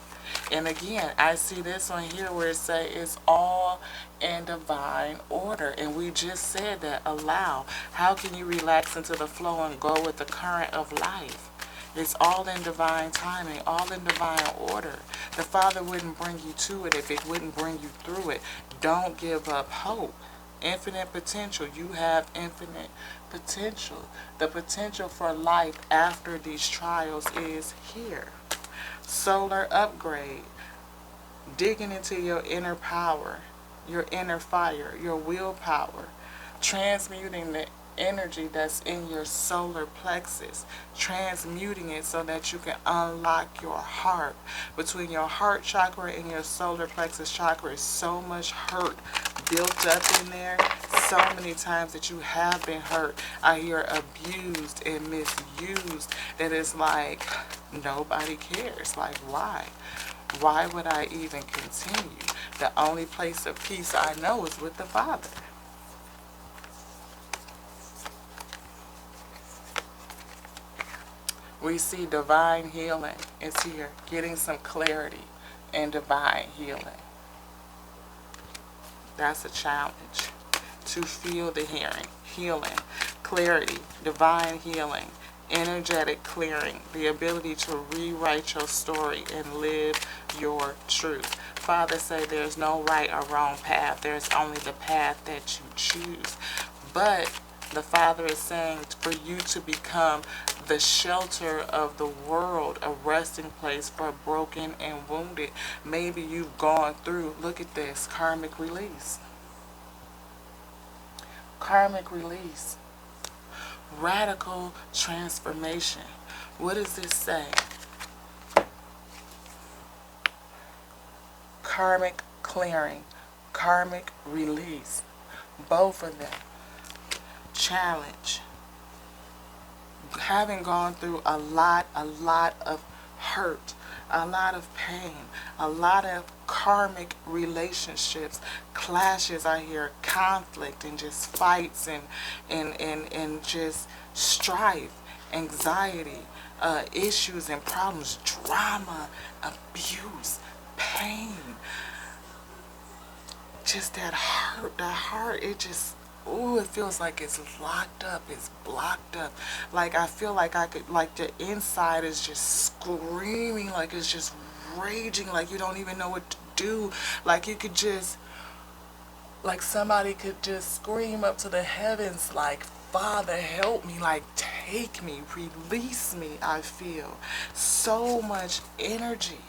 And again, I see this one here where it says it's all in divine order. And we just said that, allow. How can you relax into the flow and go with the current of life? It's all in divine timing, all in divine order. The Father wouldn't bring you to it if it wouldn't bring you through it. Don't give up hope. Infinite potential. You have infinite potential. The potential for life after these trials is here. Solar upgrade. Digging into your inner power, your inner fire, your willpower. Transmuting the energy that's in your solar plexus, transmuting it so that you can unlock your heart. Between your heart chakra and your solar plexus chakra is so much hurt built up in there, so many times that you have been hurt. I hear abused and misused, that it's like nobody cares. Like, why? Why would I even continue? The only place of peace I know is with the Father. We see divine healing is here, getting some clarity in divine healing. That's a challenge, to feel the healing, clarity, divine healing, energetic clearing, the ability to rewrite your story and live your truth. Father say there's no right or wrong path. There's only the path that you choose. But the Father is saying for you to become the shelter of the world, a resting place for broken and wounded. Maybe you've gone through, look at this, karmic release. Karmic release. Radical transformation. What does this say? Karmic clearing, karmic release. Both of them. Challenge. Having gone through a lot of hurt, a lot of pain, a lot of karmic relationships, clashes, I hear conflict and just fights and just strife, anxiety, issues and problems, drama, abuse, pain. Just that heart, it just, ooh, it feels like it's locked up, it's blocked up. Like I feel like I could, like the inside is just screaming, like it's just raging, like you don't even know what to do. Like you could just, like somebody could just scream up to the heavens like, Father, help me, like take me, release me. I feel so much energy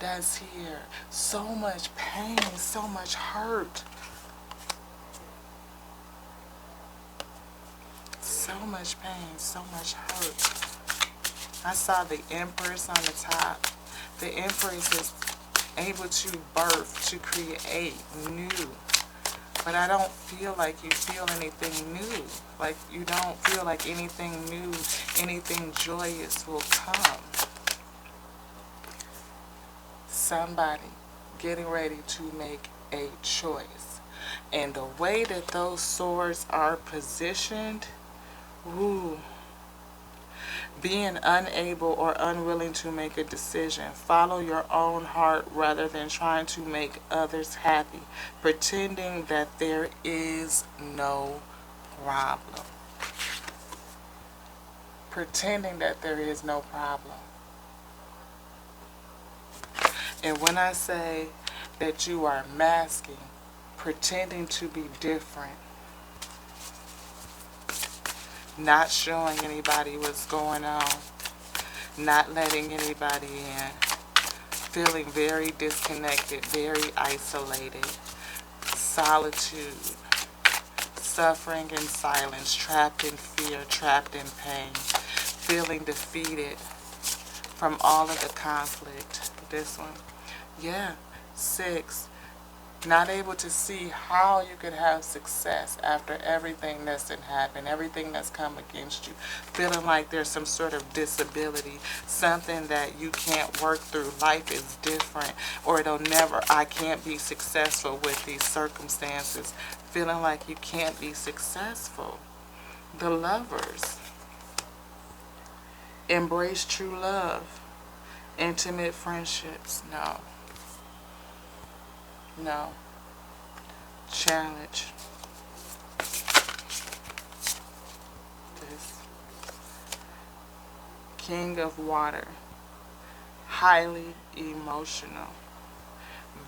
that's here, so much pain, so much hurt. So much pain, so much hurt. I saw the Empress on the top. The Empress is able to birth, to create new. But I don't feel like you feel anything new. Like you don't feel like anything new, anything joyous will come. Somebody getting ready to make a choice. And the way that those swords are positioned, ooh, being unable or unwilling to make a decision. Follow your own heart rather than trying to make others happy. Pretending that there is no problem. Pretending that there is no problem. And when I say that you are masking, pretending to be different, not showing anybody what's going on, not letting anybody in, feeling very disconnected, very isolated, solitude, suffering in silence, trapped in fear, trapped in pain, feeling defeated from all of the conflict. This one. Yeah. 6. Not able to see how you could have success after everything that's happened, everything that's come against you. Feeling like there's some sort of disability, something that you can't work through. Life is different, or I can't be successful with these circumstances. Feeling like you can't be successful. The Lovers. Embrace true love. Intimate friendships. No. No. Challenge. This. King of Water. Highly emotional.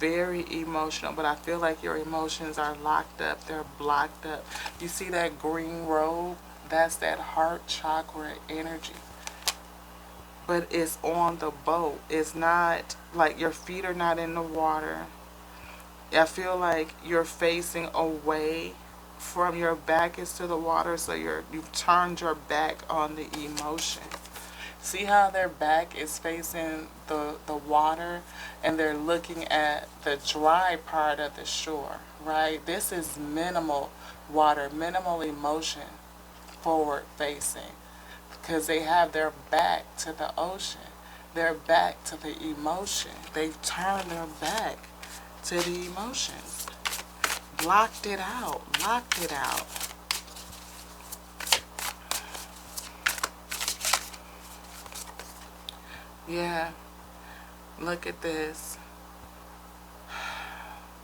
Very emotional, but I feel like your emotions are locked up. They're blocked up. You see that green robe? That's that heart chakra energy. But it's on the boat. It's not like your feet are not in the water. I feel like you're facing away from your back is to the water, so you've turned your back on the emotion. See how their back is facing the water and they're looking at the dry part of the shore, right? This is minimal water, minimal emotion, forward facing, because they have their back to the ocean, their back to the emotion. They've turned their back to the emotions. Blocked it out, locked it out. Yeah, look at this.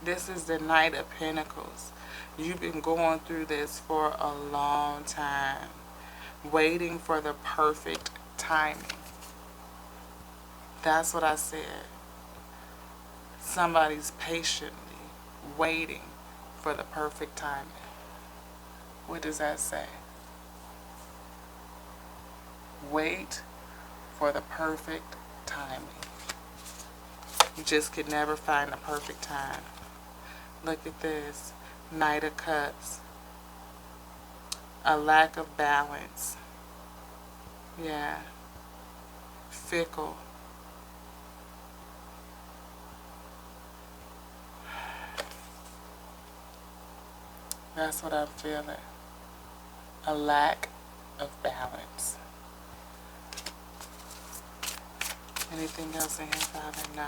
This is the Knight of Pentacles. You've been going through this for a long time, waiting for the perfect timing. That's what I said. Somebody's patiently waiting for the perfect timing. What does that say? Wait for the perfect timing. You just could never find the perfect time. Look at this. Knight of Cups. A lack of balance. Yeah. Fickle. That's what I'm feeling. A lack of balance. Anything else in here, Father? No.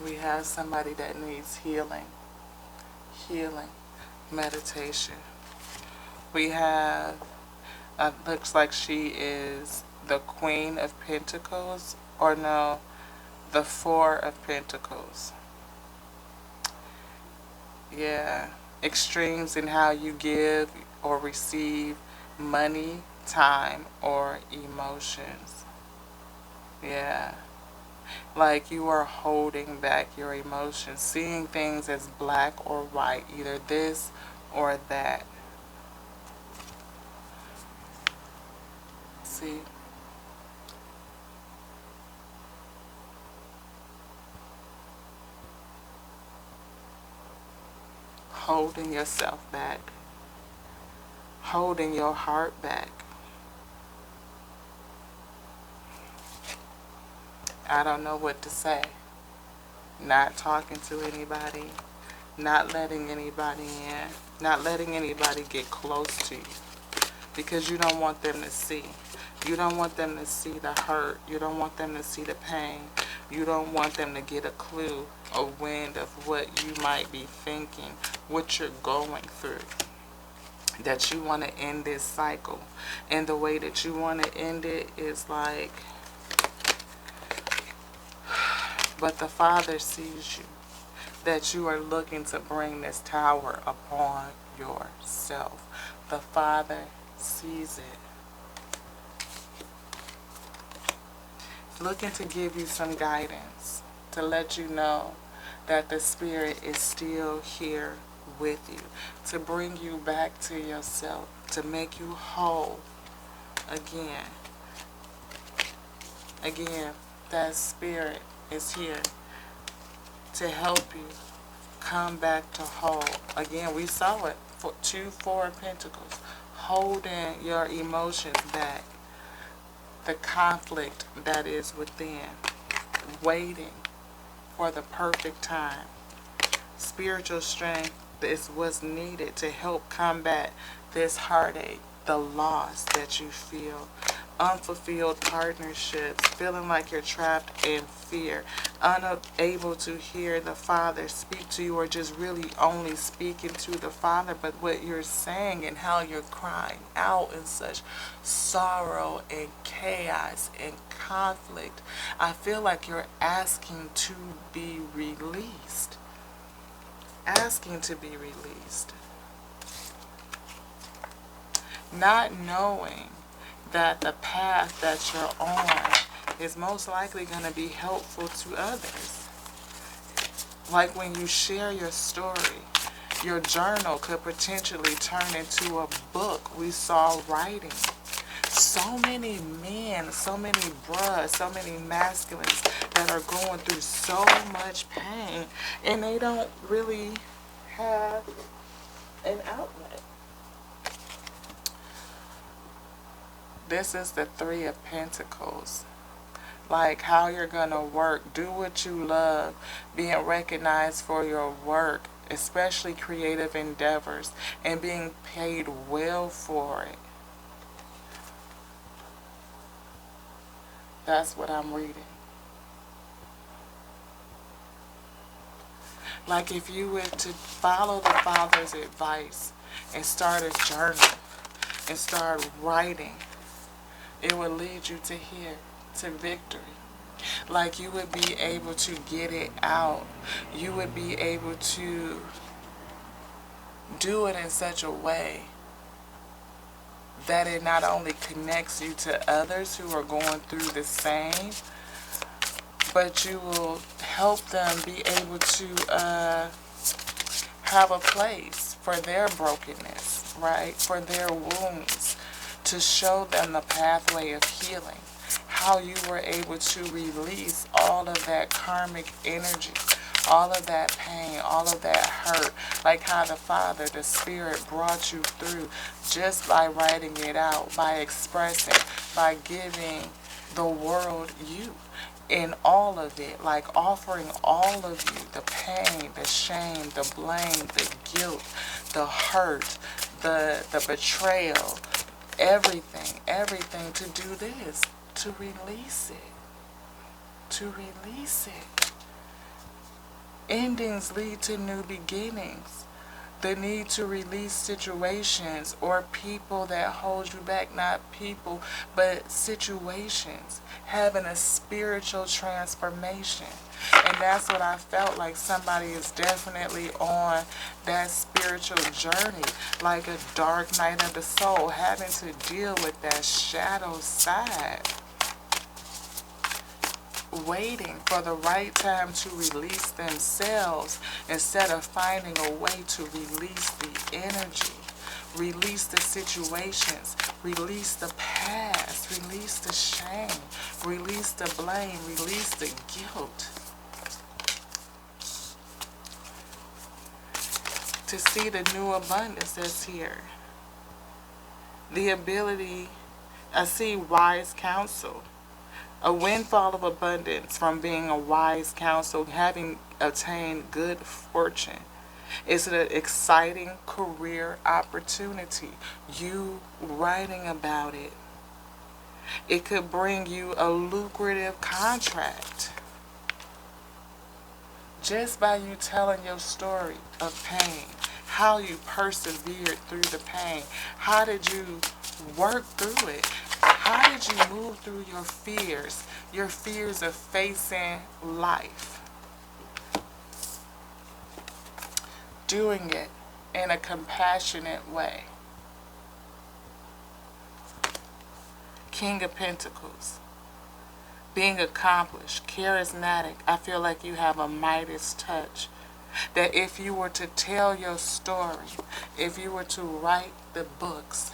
We have somebody that needs healing. Healing. Meditation. We have, looks like she is the Queen of Pentacles, or no, the Four of Pentacles. Yeah. Extremes in how you give or receive money, time, or emotions. Yeah. Like you are holding back your emotions, seeing things as black or white, either this or that. See? Holding yourself back. Holding your heart back. I don't know what to say. Not talking to anybody. Not letting anybody in. Not letting anybody get close to you. Because you don't want them to see. You don't want them to see the hurt. You don't want them to see the pain. You don't want them to get a clue, a wind of what you might be thinking, what you're going through. That you want to end this cycle. And the way that you want to end it is like, but the Father sees you. That you are looking to bring this tower upon yourself. The Father sees it. Looking to give you some guidance, to let you know that the Spirit is still here with you, to bring you back to yourself, to make you whole, Again, again, that spirit is here to help you come back to whole. Again, we saw it for 4 of Pentacles, holding your emotions back, the conflict that is within, waiting for the perfect time. Spiritual strength is what's needed to help combat this heartache, the loss that you feel, unfulfilled partnerships, feeling like you're trapped in fear, unable to hear the Father speak to you, or just really only speaking to the Father, but what you're saying and how you're crying out in such sorrow and chaos and conflict. I feel like you're asking to be released. Asking to be released. Not knowing that the path that you're on is most likely going to be helpful to others. Like when you share your story, your journal could potentially turn into a book. We saw writing. So many men, so many bras, so many masculines that are going through so much pain, and they don't really have an outlet. This is the 3 of Pentacles. Like how you're going to work, do what you love, being recognized for your work, especially creative endeavors, and being paid well for it. That's what I'm reading. Like if you were to follow the Father's advice and start a journal and start writing, it will lead you to here, to victory. Like you would be able to get it out. You would be able to do it in such a way that it not only connects you to others who are going through the same, but you will help them be able to have a place for their brokenness, right? For their wounds, to show them the pathway of healing. How you were able to release all of that karmic energy, all of that pain, all of that hurt, like how the Father, the Spirit brought you through just by writing it out, by expressing, by giving the world you in all of it, like offering all of you, the pain, the shame, the blame, the guilt, the hurt, the betrayal, everything to do this, to release it, to release it. Endings lead to new beginnings. The need to release situations or people that hold you back, not people, but situations. Having a spiritual transformation. And that's what I felt like somebody is definitely on that spiritual journey. Like a dark night of the soul, having to deal with that shadow side. Waiting for the right time to release themselves instead of finding a way to release the energy, release the situations, release the past, release the shame, release the blame, release the guilt. To see the new abundance that's here. The ability, I see wise counsel. A windfall of abundance from being a wise counsel, having attained good fortune. It's an exciting career opportunity. You writing about it. It could bring you a lucrative contract. Just by you telling your story of pain, how you persevered through the pain, how did you work through it? How did you move through your fears of facing life? Doing it in a compassionate way. King of Pentacles. Being accomplished, charismatic. I feel like you have a Midas touch. That if you were to tell your story, if you were to write the books,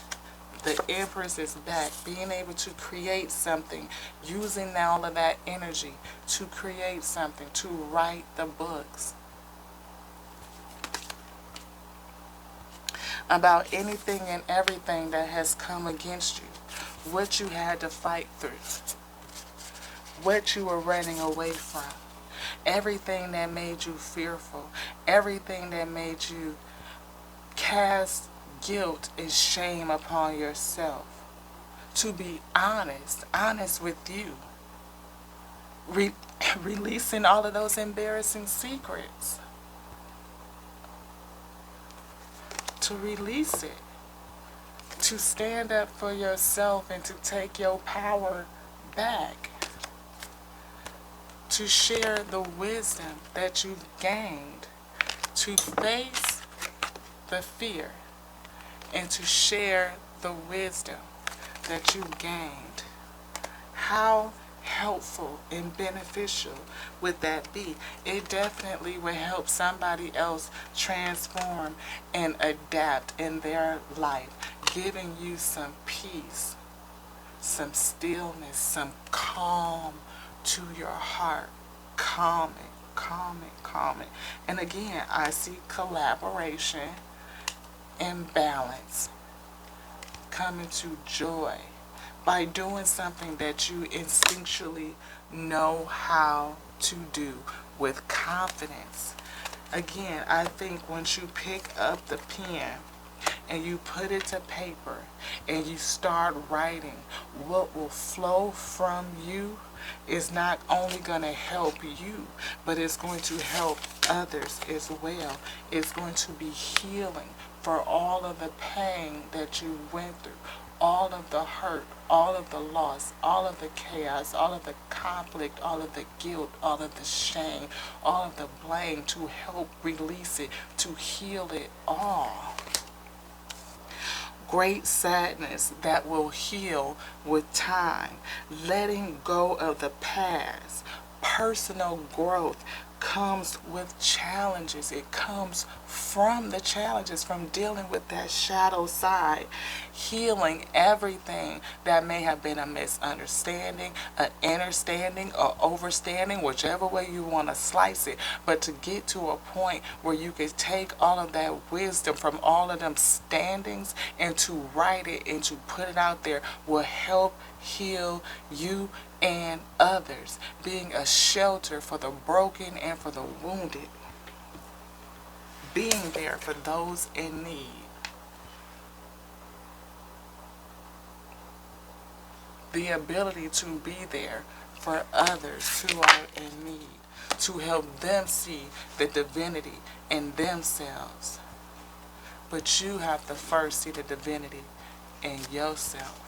The Empress is back, being able to create something, using all of that energy to create something, to write the books about anything and everything that has come against you, what you had to fight through, what you were running away from, everything that made you fearful, everything that made you cast guilt and shame upon yourself. To be honest with you. Releasing all of those embarrassing secrets. To release it. To stand up for yourself and to take your power back. To share the wisdom that you've gained. To face the fear. And to share the wisdom that you gained. How helpful and beneficial would that be? It definitely would help somebody else transform and adapt in their life, giving you some peace, some stillness, some calm to your heart. Calm it. And again, I see collaboration and balance coming to joy by doing something that you instinctually know how to do with confidence. Again, I think once you pick up the pen and you put it to paper and you start writing, what will flow from you is not only going to help you, but it's going to help others as well. It's going to be healing for all of the pain that you went through, all of the hurt, all of the loss, all of the chaos, all of the conflict, all of the guilt, all of the shame, all of the blame, to help release it, to heal it all. Great sadness that will heal with time, letting go of the past. Personal growth comes with challenges. It comes from the challenges, from dealing with that shadow side, healing everything that may have been a misunderstanding, an understanding, or overstanding, whichever way you want to slice it. But to get to a point where you can take all of that wisdom from all of them standings and to write it and to put it out there will help heal you and others, being a shelter for the broken and for the wounded, being there for those in need. The ability to be there for others who are in need, to help them see the divinity in themselves. But you have to first see the divinity in yourself.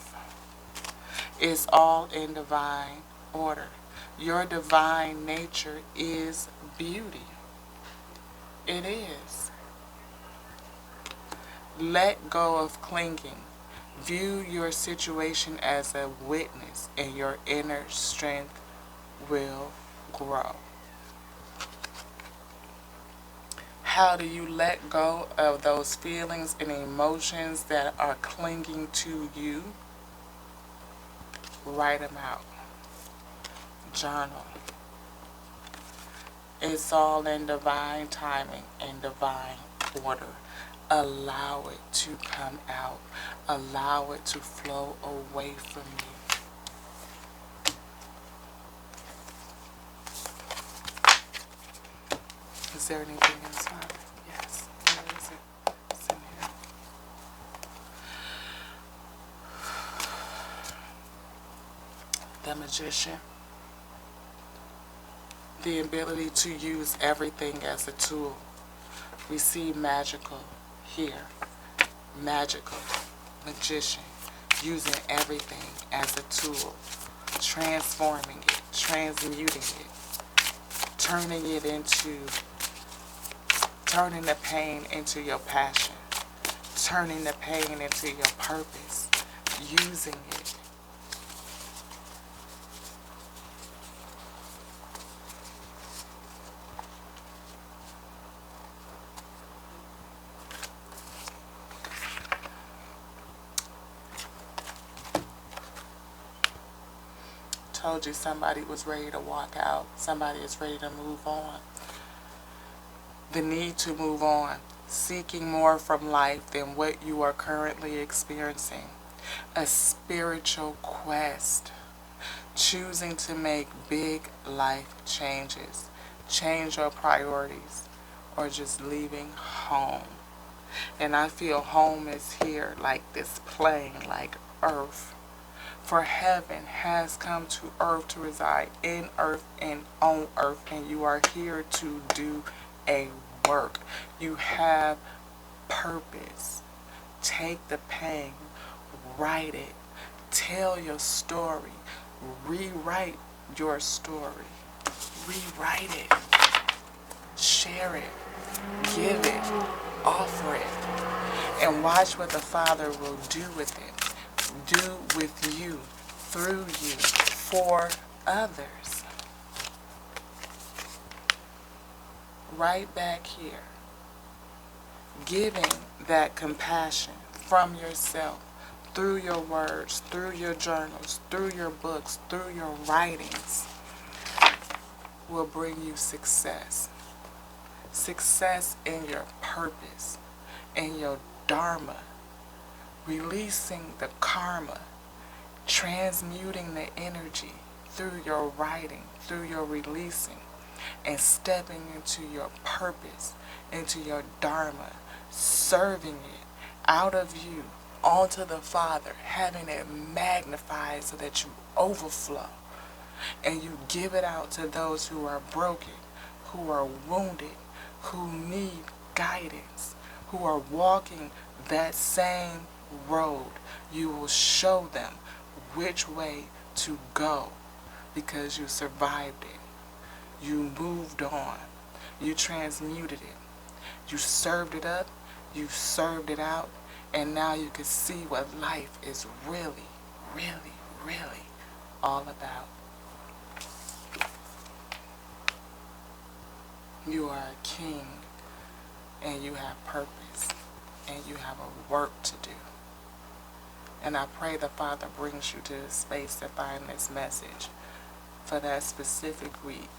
It's all in divine order. Your divine nature is beauty. It is. Let go of clinging. View your situation as a witness, and your inner strength will grow. How do you let go of those feelings and emotions that are clinging to you? Write them out. Journal. It's all in divine timing and divine order. Allow it to come out. Allow it to flow away from you. Is there anything inside? Yes. Where is it? It's in here. The Magician. The ability to use everything as a tool. We see magical here. Magical. Magician. Using everything as a tool. Transforming it. Transmuting it. Turning the pain into your passion. Turning the pain into your purpose. Using it. told you somebody was ready to walk out. Somebody is ready to move on. The need to move on. Seeking more from life than what you are currently experiencing. A spiritual quest. Choosing to make big life changes. Change your priorities. Or just leaving home. And I feel home is here, like this plane, like earth. For heaven has come to earth to reside in earth and on earth, and you are here to do a work. You have purpose. Take the pain, write it, tell your story, rewrite your story, rewrite it, share it, give it, offer it, and watch what the Father will do with it. Do with you, through you, for others. Right back here. Giving that compassion from yourself, through your words, through your journals, through your books, through your writings, will bring you success. Success in your purpose, in your dharma. Releasing the karma, transmuting the energy through your writing, through your releasing, and stepping into your purpose, into your dharma, serving it out of you onto the Father, having it magnified so that you overflow, and you give it out to those who are broken, who are wounded, who need guidance, who are walking that same road. You will show them which way to go because you survived it. You moved on. You transmuted it. You served it up. You served it out. And now you can see what life is really, really, really all about. You are a king, and you have purpose, and you have a work to do. And I pray the Father brings you to the space to find this message for that specific week,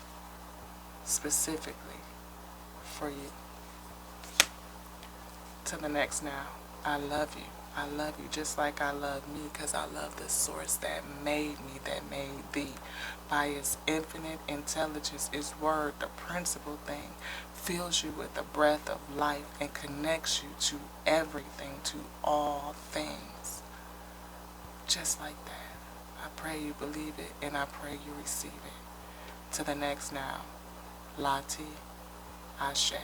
specifically for you. To the next now, I love you. I love you just like I love me, because I love the source that made me, that made thee. By its infinite intelligence, its word, the principal thing, fills you with the breath of life and connects you to everything, to all things. Just like that. I pray you believe it, and I pray you receive it. To the next now, Lati Ashe.